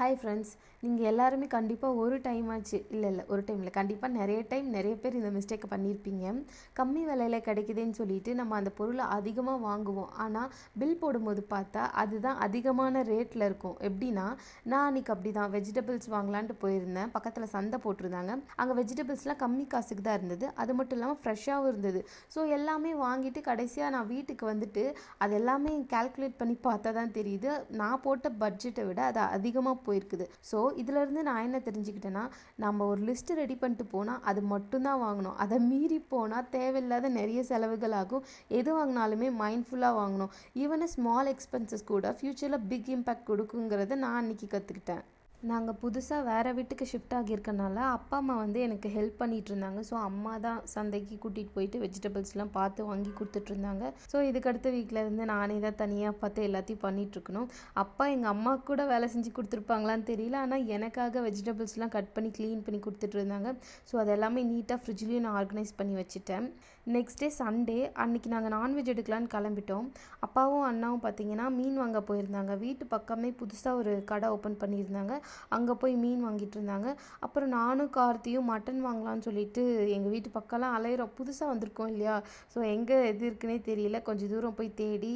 Hi friends, நீங்கள் எல்லாருமே கண்டிப்பாக ஒரு டைம் ஆச்சு இல்லை ஒரு டைம் இல்லை, கண்டிப்பாக நிறைய பேர் இந்த மிஸ்டேக்கை பண்ணியிருப்பீங்க. கம்மி விலையில் கிடைக்குதுன்னு சொல்லிட்டு நம்ம அந்த பொருளை அதிகமாக வாங்குவோம். ஆனால் பில் போடும்போது பார்த்தா அதுதான் அதிகமான ரேட்டில் இருக்கும். எப்படின்னா, நான் அன்றைக்கி அப்படி தான் வெஜிடபிள்ஸ் வாங்கலான்ட்டு போயிருந்தேன். பக்கத்தில் சந்தை போட்டிருந்தாங்க. அங்கே வெஜிடபிள்ஸ்லாம் கம்மி காசுக்கு தான் இருந்தது. அது மட்டும் இல்லாமல் ஃப்ரெஷ்ஷாகவும் இருந்தது. ஸோ எல்லாமே வாங்கிட்டு கடைசியாக நான் வீட்டுக்கு வந்துட்டு அது எல்லாமே கால்குலேட் பண்ணி பார்த்தா தான் தெரியுது, நான் போட்ட பட்ஜெட்டை விட அது அதிகமாக போயிருக்குது. ஸோ இதிலேருந்து நான் என்ன தெரிஞ்சுக்கிட்டேன்னா, நம்ம ஒரு லிஸ்ட்டு ரெடி பண்ணிட்டு போனால் அது மட்டும்தான் வாங்கணும். அதை மீறி போனால் தேவையில்லாத நிறைய செலவுகள் ஆகும். எது வாங்கினாலுமே மைண்ட்ஃபுல்லாக வாங்கணும். ஈவன் ஸ்மால் எக்ஸ்பென்சஸ் கூட ஃப்யூச்சரில் பிக் இம்பேக்ட் கொடுக்குங்கிறத நான் அன்றைக்கி கற்றுக்கிட்டேன். நாங்கள் புதுசாக வேறு வீட்டுக்கு ஷிஃப்ட் ஆகியிருக்கனால அப்பா அம்மா எனக்கு ஹெல்ப் பண்ணிகிட்டு இருந்தாங்க. ஸோ அம்மா தான் சந்தைக்கு கூட்டிகிட்டு போயிட்டு வெஜிடபிள்ஸ்லாம் பார்த்து வாங்கி கொடுத்துட்ருந்தாங்க. ஸோ இதுக்கடுத்த வீட்டில் இருந்து நானே தான் தனியாக பார்த்து எல்லாத்தையும் பண்ணிகிட்ருக்கணும். அப்பா எங்கள் அம்மாவுக்கு கூட வேலை செஞ்சு கொடுத்துருப்பாங்களான்னு தெரியல, ஆனால் எனக்காக வெஜிடபிள்ஸ்லாம் கட் பண்ணி க்ளீன் பண்ணி கொடுத்துட்ருந்தாங்க. ஸோ அது எல்லாமே நீட்டாக ஃப்ரிட்ஜ்லேயும் நான் ஆர்கனைஸ் பண்ணி வச்சுட்டேன். நெக்ஸ்ட் டே சண்டே அன்றைக்கி நாங்கள் நான்வெஜ் எடுக்கலான்னு கிளம்பிட்டோம். அப்பாவும் அண்ணாவும் பார்த்திங்கன்னா மீன் வாங்க போயிருந்தாங்க. வீட்டு பக்கமே புதுசாக ஒரு கடை ஓப்பன் பண்ணியிருந்தாங்க. அங்கே போய் மீன் வாங்கிட்டு இருந்தாங்க. அப்புறம் நானும் கார்த்தியும் மட்டன் வாங்கலான்னு சொல்லிட்டு எங்கள் வீட்டு பக்கம்லாம் அலையிறோம். புதுசாக வந்திருக்கோம் இல்லையா, ஸோ எங்கே எது இருக்குன்னே தெரியல. கொஞ்சம் தூரம் போய் தேடி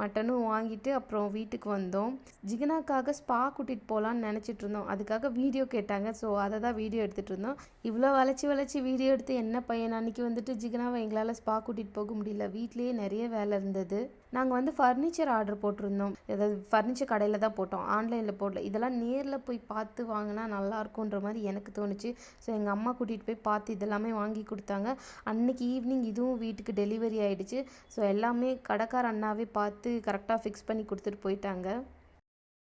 மட்டனும் வாங்கிட்டு அப்புறம் வீட்டுக்கு வந்தோம். ஜிகனாக்காக ஸ்பா கூட்டிகிட்டு போகலான்னு நினச்சிட்டு இருந்தோம். அதுக்காக வீடியோ கேட்டாங்க. ஸோ அதை தான் வீடியோ எடுத்துகிட்டு இருந்தோம். இவ்வளோ வளைச்சி வீடியோ எடுத்து என்ன பையன், அன்றைக்கி வந்துட்டு ஜிகனாவை எங்களால் ஸ்பா கூட்டிகிட்டு போக முடியல. வீட்லேயே நிறைய வேலை இருந்தது. நாங்கள் ஃபர்னிச்சர் ஆர்டர் போட்டிருந்தோம். அதாவது ஃபர்னிச்சர் கடையில் தான் போட்டோம், ஆன்லைனில் போடல. இதெல்லாம் நேரில் போய் பார்த்து வாங்கினா நல்லாயிருக்குன்ற மாதிரி எனக்கு தோணுச்சு. ஸோ எங்கள் அம்மா கூட்டிகிட்டு போய் பார்த்து இதெல்லாமே வாங்கி கொடுத்தாங்க. அன்றைக்கி ஈவினிங் இதுவும் வீட்டுக்கு டெலிவரி ஆகிடுச்சு. ஸோ எல்லாமே கடைக்கார அண்ணாவே பார்த்து கரெக்டாக ஃபிக்ஸ் பண்ணி கொடுத்துட்டு போயிட்டாங்க.